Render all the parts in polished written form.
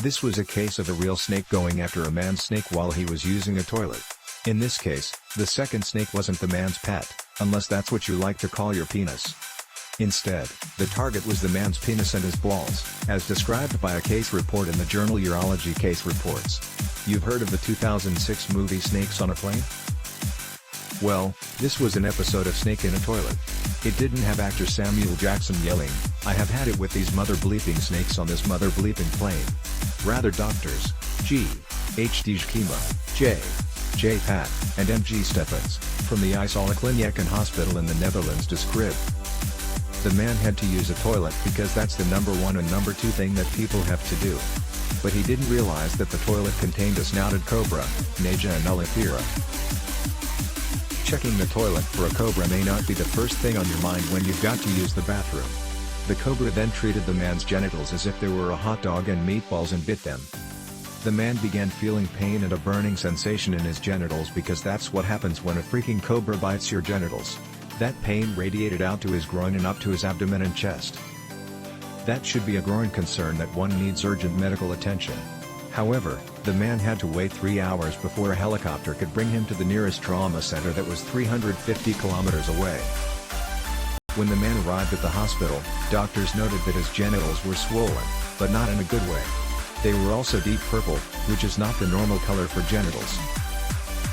This was a case of a real snake going after a man's snake while he was using a toilet. In this case, the second snake wasn't the man's pet, unless that's what you like to call your penis. Instead, the target was the man's penis and his balls, as described by a case report in the journal Urology Case Reports. You've heard of the 2006 movie Snakes on a Plane? Well, this was an episode of Snake in a Toilet. It didn't have actor Samuel Jackson yelling, "I have had it with these mother-bleeping snakes on this mother-bleeping plane." Rather doctors, G. H. Dijkema, J. Pat, and M.G. Steffens, from the Isala clinic and hospital in the Netherlands described. The man had to use a toilet because that's the number one and number two thing that people have to do. But he didn't realize that the toilet contained a snouted cobra, Naja and annulifera. Checking the toilet for a cobra may not be the first thing on your mind when you've got to use the bathroom. The cobra then treated the man's genitals as if they were a hot dog and meatballs and bit them. The man began feeling pain and a burning sensation in his genitals because that's what happens when a freaking cobra bites your genitals. That pain radiated out to his groin and up to his abdomen and chest. That should be a growing concern that one needs urgent medical attention. However, the man had to wait 3 hours before a helicopter could bring him to the nearest trauma center that was 350 kilometers away. When the man arrived at the hospital, doctors noted that his genitals were swollen, but not in a good way. They were also deep purple, which is not the normal color for genitals.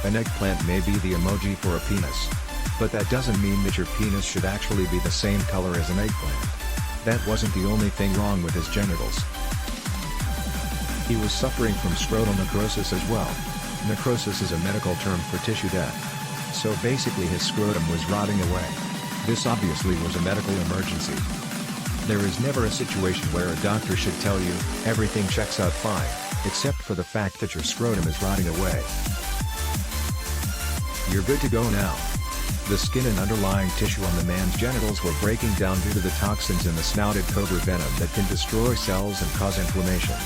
An eggplant may be the emoji for a penis. But that doesn't mean that your penis should actually be the same color as an eggplant. That wasn't the only thing wrong with his genitals. He was suffering from scrotal necrosis as well. Necrosis is a medical term for tissue death. So basically his scrotum was rotting away. This obviously was a medical emergency. There is never a situation where a doctor should tell you, everything checks out fine, except for the fact that your scrotum is rotting away. You're good to go now. The skin and underlying tissue on the man's genitals were breaking down due to the toxins in the snouted cobra venom that can destroy cells and cause inflammation.